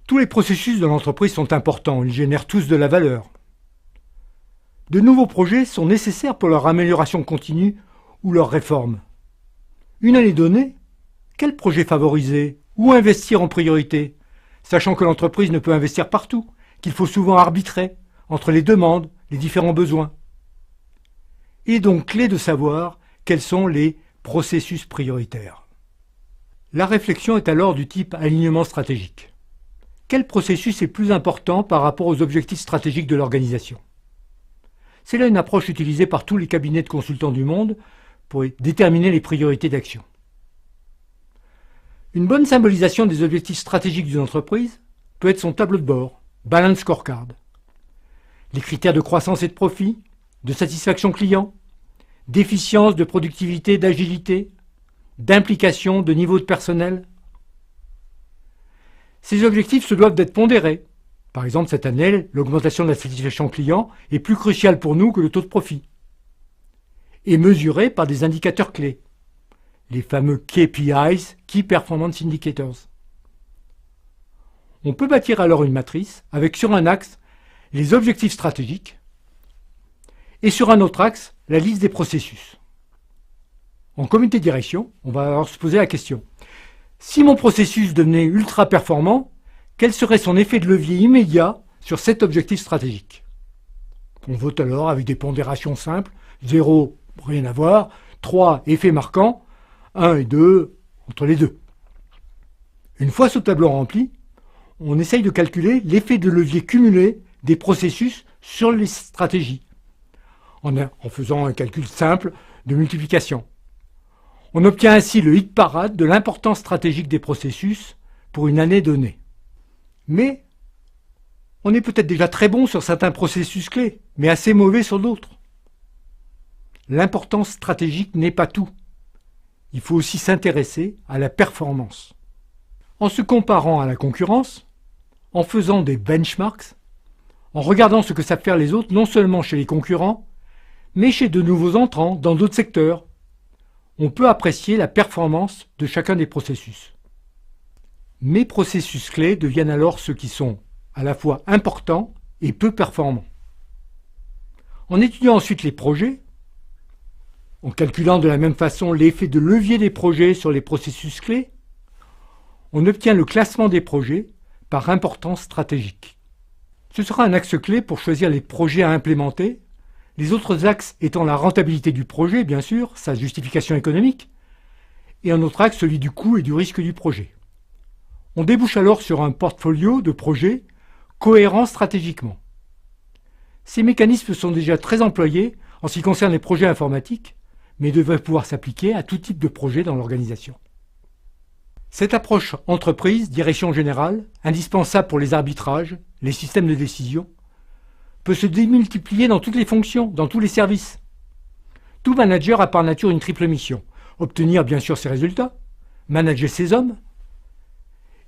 Tous les processus de l'entreprise sont importants, ils génèrent tous de la valeur. De nouveaux projets sont nécessaires pour leur amélioration continue ou leur réforme. Une année donnée, quel projet favoriser? Où investir en priorité? Sachant que l'entreprise ne peut investir partout, qu'il faut souvent arbitrer entre les demandes, les différents besoins. Il est donc clé de savoir quels sont les processus prioritaires. La réflexion est alors du type alignement stratégique. Quel processus est plus important par rapport aux objectifs stratégiques de l'organisation? C'est là une approche utilisée par tous les cabinets de consultants du monde pour déterminer les priorités d'action. Une bonne symbolisation des objectifs stratégiques d'une entreprise peut être son tableau de bord, Balance Scorecard. Les critères de croissance et de profit, de satisfaction client, d'efficience, de productivité, d'agilité, d'implication, de niveau de personnel. Ces objectifs se doivent d'être pondérés. Par exemple, cette année, l'augmentation de la satisfaction client est plus cruciale pour nous que le taux de profit. Et mesurés par des indicateurs clés, les fameux KPIs, Key Performance Indicators. On peut bâtir alors une matrice avec sur un axe les objectifs stratégiques et sur un autre axe la liste des processus. En comité de direction, on va alors se poser la question: si mon processus devenait ultra performant, quel serait son effet de levier immédiat sur cet objectif stratégique? On vote alors avec des pondérations simples: 0, rien à voir, 3, effet marquant, 1 et 2, entre les deux. Une fois ce tableau rempli, on essaye de calculer l'effet de levier cumulé des processus sur les stratégies, en faisant un calcul simple de multiplication. On obtient ainsi le hit parade de l'importance stratégique des processus pour une année donnée. Mais on est peut-être déjà très bon sur certains processus clés, mais assez mauvais sur d'autres. L'importance stratégique n'est pas tout. Il faut aussi s'intéresser à la performance. En se comparant à la concurrence, en faisant des benchmarks, en regardant ce que savent faire les autres, non seulement chez les concurrents, mais chez de nouveaux entrants dans d'autres secteurs, on peut apprécier la performance de chacun des processus. Mes processus clés deviennent alors ceux qui sont à la fois importants et peu performants. En étudiant ensuite les projets, en calculant de la même façon l'effet de levier des projets sur les processus clés, on obtient le classement des projets par importance stratégique. Ce sera un axe clé pour choisir les projets à implémenter, les autres axes étant la rentabilité du projet, bien sûr, sa justification économique, et un autre axe, celui du coût et du risque du projet. On débouche alors sur un portfolio de projets cohérents stratégiquement. Ces mécanismes sont déjà très employés en ce qui concerne les projets informatiques, mais devraient pouvoir s'appliquer à tout type de projet dans l'organisation. Cette approche entreprise, direction générale, indispensable pour les arbitrages, les systèmes de décision, peut se démultiplier dans toutes les fonctions, dans tous les services. Tout manager a par nature une triple mission: obtenir bien sûr ses résultats, manager ses hommes,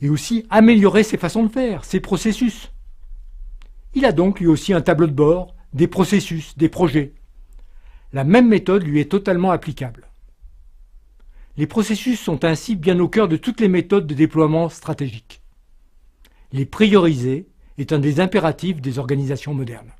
et aussi améliorer ses façons de faire, ses processus. Il a donc lui aussi un tableau de bord, des processus, des projets. La même méthode lui est totalement applicable. Les processus sont ainsi bien au cœur de toutes les méthodes de déploiement stratégique. Les prioriser est un des impératifs des organisations modernes.